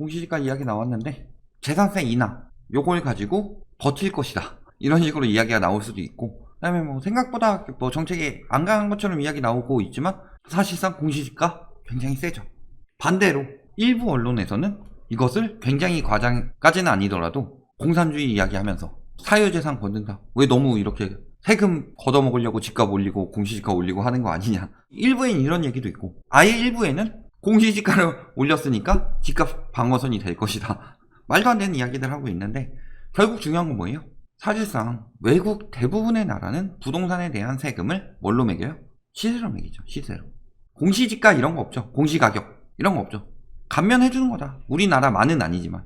공시지가 이야기 나왔는데 재산세 인하 요걸 가지고 버틸 것이다 이런 식으로 이야기가 나올 수도 있고, 그 다음에 뭐 생각보다 뭐 정책이 안 강한 것처럼 이야기 나오고 있지만 사실상 공시지가 굉장히 세죠. 반대로 일부 언론에서는 이것을 굉장히 과장까지는 아니더라도 공산주의 이야기하면서 사유재산 걷는다, 왜 너무 이렇게 세금 걷어먹으려고 집값 올리고 공시지가 올리고 하는 거 아니냐, 일부엔 이런 얘기도 있고, 아예 일부에는 공시지가를 올렸으니까 집값 방어선이 될 것이다, 말도 안 되는 이야기들 하고 있는데, 결국 중요한 건 뭐예요? 사실상 외국 대부분의 나라는 부동산에 대한 세금을 뭘로 매겨요? 시세로 매기죠. 시세로. 공시지가 이런 거 없죠. 공시가격 이런 거 없죠. 감면해주는 거다. 우리나라만은 아니지만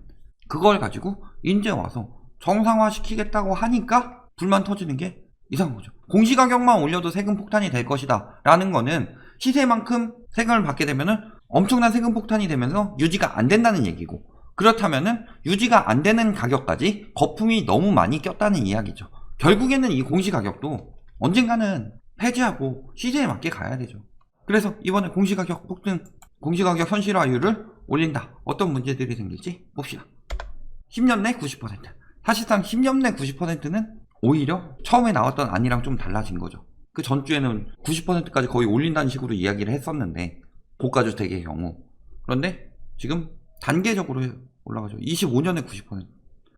그걸 가지고 이제 와서 정상화 시키겠다고 하니까 불만 터지는 게 이상한 거죠. 공시가격만 올려도 세금 폭탄이 될 것이다 라는 거는 시세만큼 세금을 받게 되면은 엄청난 세금 폭탄이 되면서 유지가 안 된다는 얘기고, 그렇다면은 유지가 안 되는 가격까지 거품이 너무 많이 꼈다는 이야기죠. 결국에는 이 공시가격도 언젠가는 폐지하고 시세에 맞게 가야 되죠. 그래서 이번에 공시가격 폭등, 공시가격 현실화율을 올린다. 어떤 문제들이 생길지 봅시다. 10년 내 90%. 사실상 10년 내 90%는 오히려 처음에 나왔던 안이랑 좀 달라진 거죠. 그 전주에는 90%까지 거의 올린다는 식으로 이야기를 했었는데, 고가주택의 경우. 그런데 지금 단계적으로 올라가죠. 25년에 90%.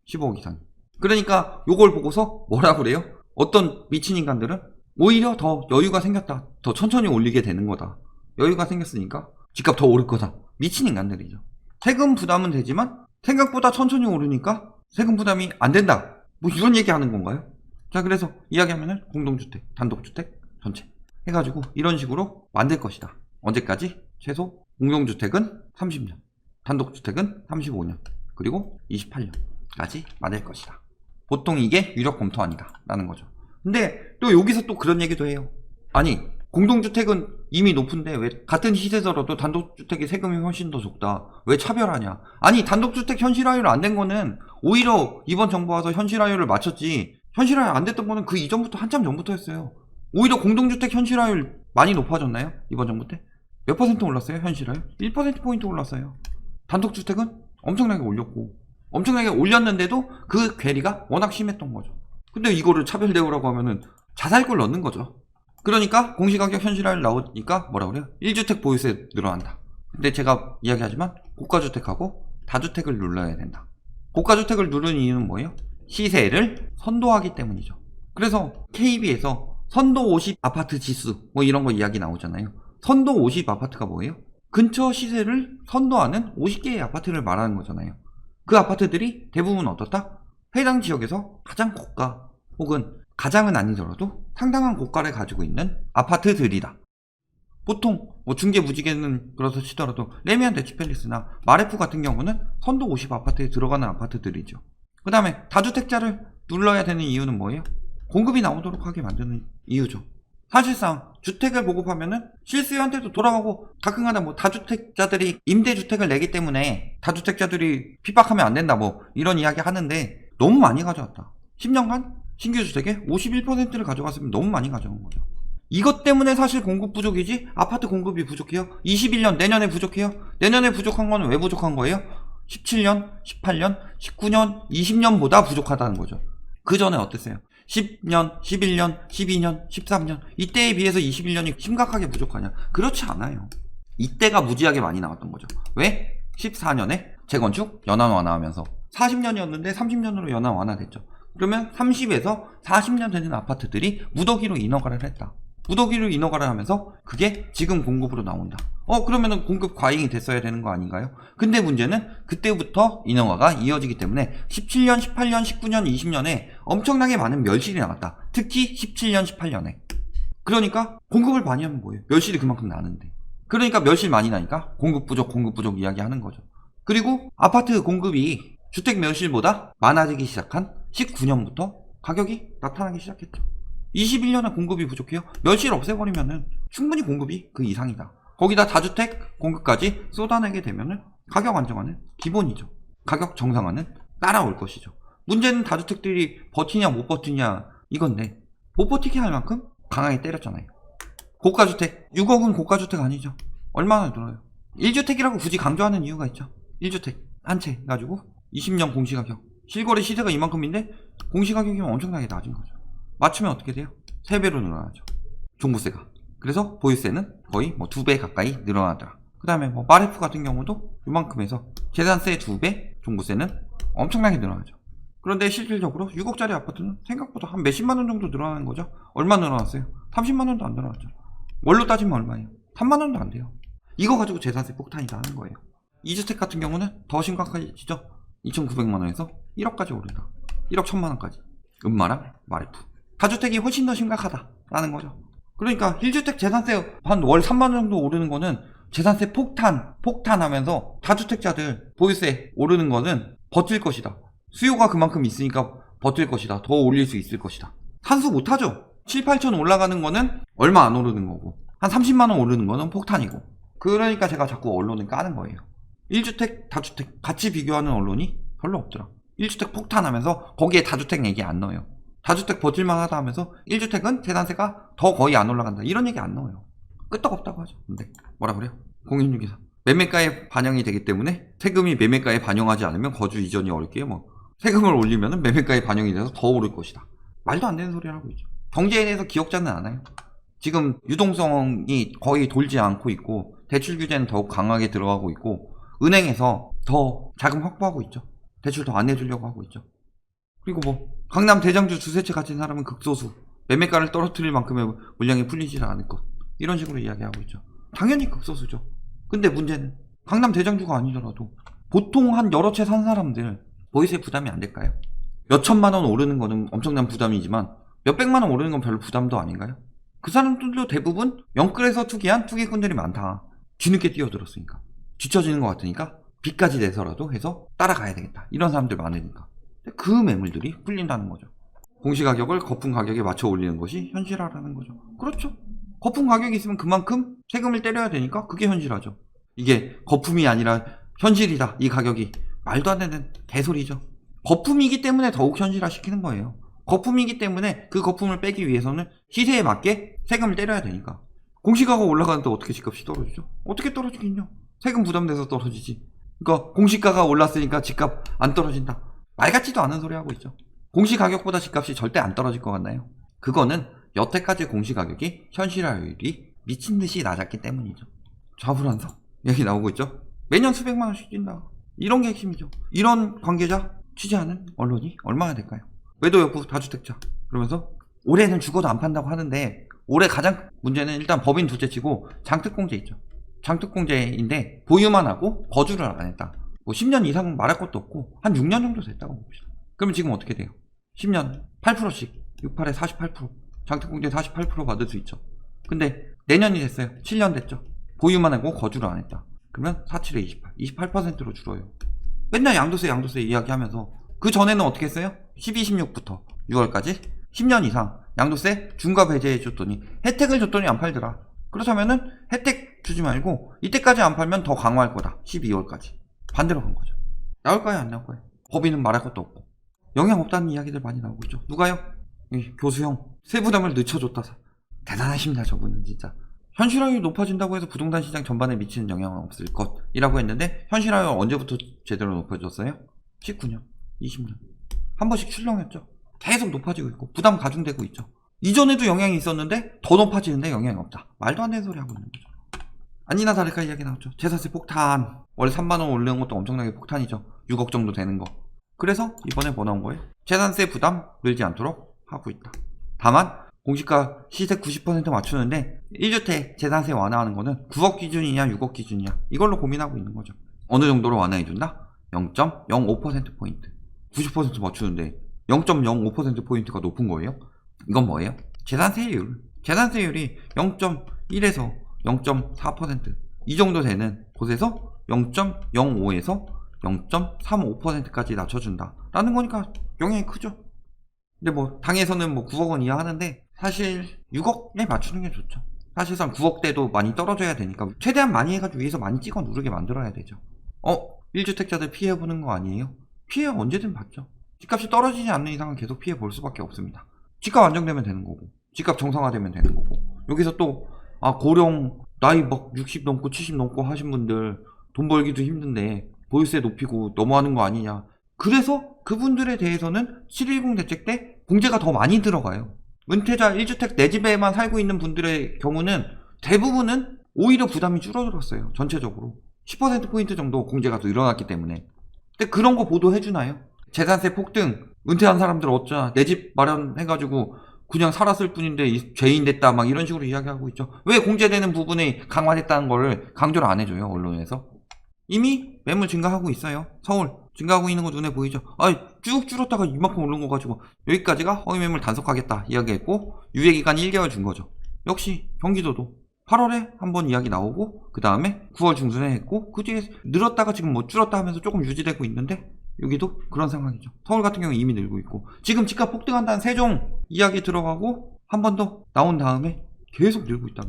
15억 이상. 그러니까 요걸 보고서 뭐라 그래요? 어떤 미친 인간들은 오히려 더 여유가 생겼다, 더 천천히 올리게 되는 거다, 여유가 생겼으니까 집값 더 오를 거다. 미친 인간들이죠. 세금 부담은 되지만 생각보다 천천히 오르니까 세금 부담이 안 된다, 뭐 이런 얘기 하는 건가요? 자, 그래서 이야기하면은 공동주택, 단독주택 전체 해가지고 이런 식으로 만들 것이다. 언제까지? 최소 공동주택은 30년, 단독주택은 35년, 그리고 28년까지 만들 것이다. 보통 이게 유력 검토 아니다 라는 거죠. 근데 또 여기서 또 그런 얘기도 해요. 아니, 공동주택은 이미 높은데 왜 같은 시세더라도 단독주택의 세금이 훨씬 더 적다, 왜 차별하냐. 아니, 단독주택 현실화율 안 된 거는 오히려 이번 정부 와서 현실화율을 맞췄지, 현실화율 안 됐던 거는 그 이전부터 한참 전부터 했어요. 오히려 공동주택 현실화율 많이 높아졌나요? 이번 정부 때? 몇 퍼센트 올랐어요? 현실화율? 1%포인트 올랐어요. 단독주택은 엄청나게 올렸고, 엄청나게 올렸는데도 그 괴리가 워낙 심했던 거죠. 근데 이거를 차별 대우라고 하면은 자살골 넣는 거죠. 그러니까 공시가격 현실화율 나오니까 뭐라 그래요? 1주택 보유세 늘어난다. 근데 제가 이야기하지만 고가주택하고 다주택을 눌러야 된다. 고가주택을 누르는 이유는 뭐예요? 시세를 선도하기 때문이죠. 그래서 KB에서 선도 50 아파트 지수 뭐 이런 거 이야기 나오잖아요. 선도 50 아파트가 뭐예요? 근처 시세를 선도하는 50개의 아파트를 말하는 거잖아요. 그 아파트들이 대부분 어떻다? 해당 지역에서 가장 고가 혹은 가장은 아니더라도 상당한 고가를 가지고 있는 아파트들이다. 보통 뭐 중개무지개는 그렇다 치더라도 레미안 대치팰리스나 마레프 같은 경우는 선도 50 아파트에 들어가는 아파트들이죠. 그 다음에 다주택자를 눌러야 되는 이유는 뭐예요? 공급이 나오도록 하게 만드는 이유죠. 사실상 주택을 보급하면은 실수요한테도 돌아가고, 가끔가다 뭐 다주택자들이 임대주택을 내기 때문에 다주택자들이 핍박하면 안 된다 뭐 이런 이야기 하는데, 너무 많이 가져왔다. 10년간 신규 주택의 51%를 가져갔으면 너무 많이 가져온 거죠. 이것 때문에 사실 공급 부족이지 아파트 공급이 부족해요? 21년 내년에 부족해요? 내년에 부족한 건 왜 부족한 거예요? 17년, 18년, 19년, 20년보다 부족하다는 거죠. 그 전에 어땠어요? 10년, 11년, 12년, 13년 이때에 비해서 21년이 심각하게 부족하냐? 그렇지 않아요. 이때가 무지하게 많이 나왔던 거죠. 왜? 14년에 재건축 연한 완화하면서 40년이었는데 30년으로 연한 완화됐죠. 그러면 30에서 40년 되는 아파트들이 무더기로 인허가를 했다. 무더기로 인허가를 하면서 그게 지금 공급으로 나온다. 그러면은 공급 과잉이 됐어야 되는 거 아닌가요? 근데 문제는 그때부터 인허가가 이어지기 때문에 17년, 18년, 19년, 20년에 엄청나게 많은 멸실이 나왔다. 특히 17년, 18년에. 그러니까 공급을 많이 하면 뭐예요? 멸실이 그만큼 나는데. 그러니까 멸실 많이 나니까 공급 부족 이야기 하는 거죠. 그리고 아파트 공급이 주택 멸실보다 많아지기 시작한 19년부터 가격이 나타나기 시작했죠. 21년에 공급이 부족해요? 멸실 없애버리면은 충분히 공급이 그 이상이다. 거기다 다주택 공급까지 쏟아내게 되면은 가격 안정화는 기본이죠. 가격 정상화는 따라올 것이죠. 문제는 다주택들이 버티냐 못 버티냐 이건데, 못 버티게 할 만큼 강하게 때렸잖아요. 고가주택 6억은 고가주택 아니죠. 얼마나 들어요? 1주택이라고 굳이 강조하는 이유가 있죠. 1주택 한 채 가지고 20년 공시가격. 실거래 시세가 이만큼인데 공시가격이면 엄청나게 낮은 거죠. 맞추면 어떻게 돼요? 3배로 늘어나죠. 종부세가. 그래서 보유세는 거의 뭐 2배 가까이 늘어나더라. 그 다음에 뭐 마레프 같은 경우도 이만큼에서 재산세 2배, 종부세는 엄청나게 늘어나죠. 그런데 실질적으로 6억짜리 아파트는 생각보다 한 몇십만원 정도 늘어나는 거죠. 얼마 늘어났어요? 30만원도 안 늘어났죠. 월로 따지면 얼마예요? 3만원도 안 돼요. 이거 가지고 재산세 폭탄이 나는 거예요. 2주택 같은 경우는 더 심각해지죠. 2,900만원에서 1억까지 오른다. 1억 1,000만원까지. 음마랑 마레프. 다주택이 훨씬 더 심각하다라는 거죠. 그러니까 1주택 재산세 한 월 3만원 정도 오르는 거는 재산세 폭탄하면서 다주택자들 보유세 오르는 거는 버틸 것이다. 수요가 그만큼 있으니까 버틸 것이다. 더 올릴 수 있을 것이다. 산수 못하죠. 7, 8천 올라가는 거는 얼마 안 오르는 거고 한 30만원 오르는 거는 폭탄이고. 그러니까 제가 자꾸 언론을 까는 거예요. 1주택, 다주택 같이 비교하는 언론이 별로 없더라. 1주택 폭탄하면서 거기에 다주택 얘기 안 넣어요. 다주택 버틸만 하다 하면서 1주택은 재산세가 더 거의 안 올라간다. 이런 얘기 안 넣어요. 끄떡없다고 하죠. 근데 뭐라 그래요? 01624. 매매가에 반영이 되기 때문에 세금이 매매가에 반영하지 않으면 거주 이전이 어렵기에 뭐 세금을 올리면 매매가에 반영이 돼서 더 오를 것이다. 말도 안 되는 소리를 하고 있죠. 경제에 대해서 기억자는 않아요. 지금 유동성이 거의 돌지 않고 있고 대출 규제는 더욱 강하게 들어가고 있고 은행에서 더 자금 확보하고 있죠. 대출 더 안 내주려고 하고 있죠. 그리고 뭐 강남 대장주 두세 채 가진 사람은 극소수. 매매가를 떨어뜨릴 만큼의 물량이 풀리지 않을 것. 이런 식으로 이야기하고 있죠. 당연히 극소수죠. 근데 문제는 강남 대장주가 아니더라도 보통 한 여러 채 산 사람들 보유세 부담이 안 될까요? 몇천만 원 오르는 거는 엄청난 부담이지만 몇백만 원 오르는 건 별로 부담도 아닌가요? 그 사람들도 대부분 영끌에서 투기한 투기꾼들이 많다. 뒤늦게 뛰어들었으니까. 뒤처지는 것 같으니까 빚까지 내서라도 해서 따라가야 되겠다. 이런 사람들 많으니까. 그 매물들이 풀린다는 거죠. 공시가격을 거품 가격에 맞춰 올리는 것이 현실화라는 거죠. 그렇죠. 거품 가격이 있으면 그만큼 세금을 때려야 되니까 그게 현실화죠. 이게 거품이 아니라 현실이다. 이 가격이. 말도 안 되는 개소리죠. 거품이기 때문에 더욱 현실화 시키는 거예요. 거품이기 때문에 그 거품을 빼기 위해서는 시세에 맞게 세금을 때려야 되니까. 공시가가 올라가는데 어떻게 집값이 떨어지죠? 어떻게 떨어지긴요? 세금 부담돼서 떨어지지. 그러니까 공시가가 올랐으니까 집값 안 떨어진다. 말 같지도 않은 소리 하고 있죠. 공시가격보다 집값이 절대 안 떨어질 것 같나요? 그거는 여태까지 공시가격이 현실화율이 미친듯이 낮았기 때문이죠. 좌불안성 얘기 나오고 있죠. 매년 수백만 원씩 뛴다. 이런 게 핵심이죠. 이런 관계자 취재하는 언론이 얼마나 될까요? 매도 여부 다주택자 그러면서 올해는 죽어도 안 판다고 하는데 올해 가장 문제는 일단 법인 둘째 치고 장특공제 있죠. 장특공제인데 보유만 하고 거주를 안 했다. 뭐 10년 이상 말할 것도 없고 한 6년 정도 됐다고 봅시다. 그러면 지금 어떻게 돼요? 10년 8%씩 68에 48% 장특공제 48% 받을 수 있죠. 근데 내년이 됐어요. 7년 됐죠. 보유만 하고 거주를 안 했다. 그러면 47에 28 28%로 줄어요. 맨날 양도세 이야기하면서 그 전에는 어떻게 했어요? 12, 16부터 6월까지 10년 이상 양도세 중과 배제해 줬더니 혜택을 줬더니 안 팔더라. 그렇다면은 혜택 주지 말고 이때까지 안 팔면 더 강화할 거다. 12월까지 반대로 간 거죠. 나올까요? 안 나올 거예요? 법인은 말할 것도 없고 영향 없다는 이야기들 많이 나오고 있죠. 누가요? 교수형 세부담을 늦춰줬다. 대단하십니다. 저분은 진짜. 현실화율이 높아진다고 해서 부동산 시장 전반에 미치는 영향은 없을 것이라고 했는데 현실화율 언제부터 제대로 높아졌어요? 19년, 20년 한 번씩 출렁했죠. 계속 높아지고 있고 부담 가중되고 있죠. 이전에도 영향이 있었는데 더 높아지는데 영향이 없다. 말도 안 되는 소리 하고 있는 거죠. 아니나 다를까 이야기 나왔죠. 재산세 폭탄. 월 3만원 올리는 것도 엄청나게 폭탄이죠. 6억 정도 되는 거. 그래서 이번에 뭐 나온 거예요? 재산세 부담 늘지 않도록 하고 있다. 다만 공시가 시세 90% 맞추는데 1주택 재산세 완화하는 거는 9억 기준이냐 6억 기준이냐 이걸로 고민하고 있는 거죠. 어느 정도로 완화해준다? 0.05%포인트 90% 맞추는데 0.05%포인트가 높은 거예요. 이건 뭐예요? 재산세율. 재산세율이 0.1에서 0.4% 이 정도 되는 곳에서 0.05에서 0.35%까지 낮춰준다 라는 거니까 영향이 크죠. 근데 뭐 당에서는 뭐 9억 원 이하 하는데 사실 6억에 맞추는 게 좋죠. 사실상 9억대도 많이 떨어져야 되니까 최대한 많이 해가지고 위에서 많이 찍어 누르게 만들어야 되죠. 1주택자들 피해보는 거 아니에요? 피해 언제든 받죠. 집값이 떨어지지 않는 이상은 계속 피해 볼 수밖에 없습니다. 집값 안정되면 되는 거고 집값 정상화되면 되는 거고 여기서 또 고령 나이 막 60 넘고 70 넘고 하신 분들 돈 벌기도 힘든데 보유세 높이고 너무하는 거 아니냐. 그래서 그분들에 대해서는 710 대책 때 공제가 더 많이 들어가요. 은퇴자 1주택 내 집에만 살고 있는 분들의 경우는 대부분은 오히려 부담이 줄어들었어요. 전체적으로 10%포인트 정도 공제가 더 늘어났기 때문에. 근데 그런 거 보도해주나요? 재산세 폭등, 은퇴한 사람들 어쩌나, 내 집 마련해가지고 그냥 살았을 뿐인데 죄인 됐다 막 이런 식으로 이야기하고 있죠. 왜 공제되는 부분이 강화됐다는 걸 강조를 안 해줘요, 언론에서. 이미 매물 증가하고 있어요. 서울 증가하고 있는 거 눈에 보이죠. 쭉 줄었다가 이만큼 오른 거 가지고 여기까지가 허위 매물 단속하겠다 이야기했고, 유예기간 1개월 준 거죠. 역시 경기도도 8월에 한번 이야기 나오고, 그 다음에 9월 중순에 했고, 그 뒤에 늘었다가 지금 뭐 줄었다 하면서 조금 유지되고 있는데, 여기도 그런 상황이죠. 서울 같은 경우 이미 늘고 있고, 지금 집값 폭등한다는 세종 이야기 들어가고 한 번 더 나온 다음에 계속 늘고 있다.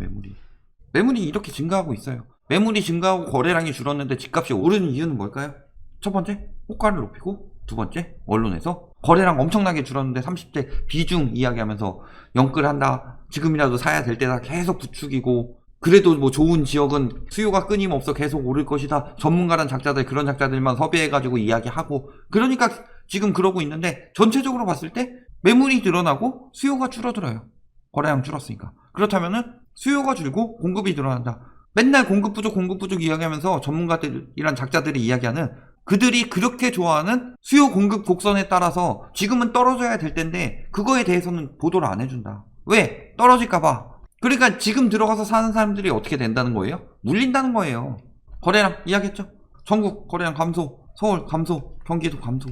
매물이 이렇게 증가하고 있어요. 매물이 증가하고 거래량이 줄었는데 집값이 오르는 이유는 뭘까요? 첫 번째, 호가를 높이고, 두 번째, 언론에서 거래량 엄청나게 줄었는데 30대 비중 이야기하면서 영끌한다, 지금이라도 사야 될 때다 계속 부추기고, 그래도 뭐 좋은 지역은 수요가 끊임없어 계속 오를 것이다, 전문가란 작자들, 그런 작자들만 섭외해가지고 이야기하고, 그러니까 지금 그러고 있는데, 전체적으로 봤을 때 매물이 늘어나고 수요가 줄어들어요. 거래량 줄었으니까. 그렇다면은 수요가 줄고 공급이 늘어난다. 맨날 공급 부족 이야기하면서 전문가들이란 작자들이 이야기하는, 그들이 그렇게 좋아하는 수요 공급 곡선에 따라서 지금은 떨어져야 될 텐데 그거에 대해서는 보도를 안 해준다. 왜? 떨어질까봐. 그러니까 지금 들어가서 사는 사람들이 어떻게 된다는 거예요? 물린다는 거예요. 거래량 이야기했죠. 전국 거래량 감소, 서울 감소, 경기도 감소,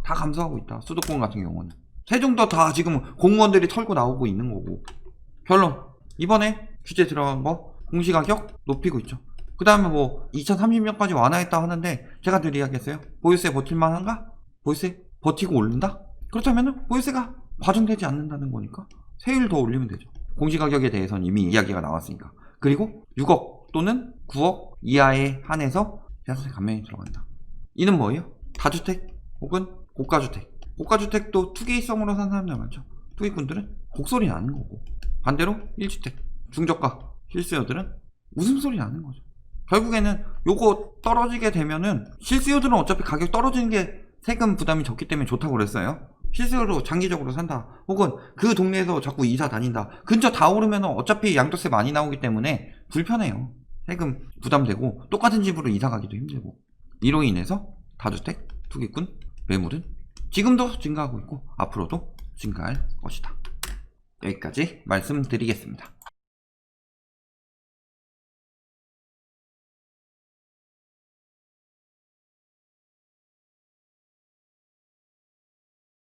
다 감소하고 있다. 수도권 같은 경우는. 세종도 다 지금 공무원들이 털고 나오고 있는 거고. 결론, 이번에 규제 들어간 거 공시가격 높이고 있죠. 그 다음에 뭐 2030년까지 완화했다 하는데, 제가 늘 이야기했어요. 보유세 버틸만 한가? 보유세 버티고 오른다? 그렇다면 보유세가 과중되지 않는다는 거니까 세율 더 올리면 되죠. 공시가격에 대해서는 이미 이야기가 나왔으니까. 그리고 6억 또는 9억 이하에 한해서 재산세 감면이 들어간다. 이는 뭐예요? 다주택 혹은 고가주택. 고가주택도 투기성으로 산 사람들 많죠. 투기꾼들은 곡소리 나는 거고, 반대로 1주택 중저가 실수요들은 웃음소리 나는 거죠. 결국에는 요거 떨어지게 되면은, 실수요들은 어차피 가격 떨어지는 게 세금 부담이 적기 때문에 좋다고 그랬어요. 실수요로 장기적으로 산다, 혹은 그 동네에서 자꾸 이사 다닌다, 근처 다 오르면 어차피 양도세 많이 나오기 때문에 불편해요. 세금 부담되고 똑같은 집으로 이사 가기도 힘들고. 이로 인해서 다주택, 투기꾼, 매물은 지금도 증가하고 있고 앞으로도 증가할 것이다. 여기까지 말씀드리겠습니다.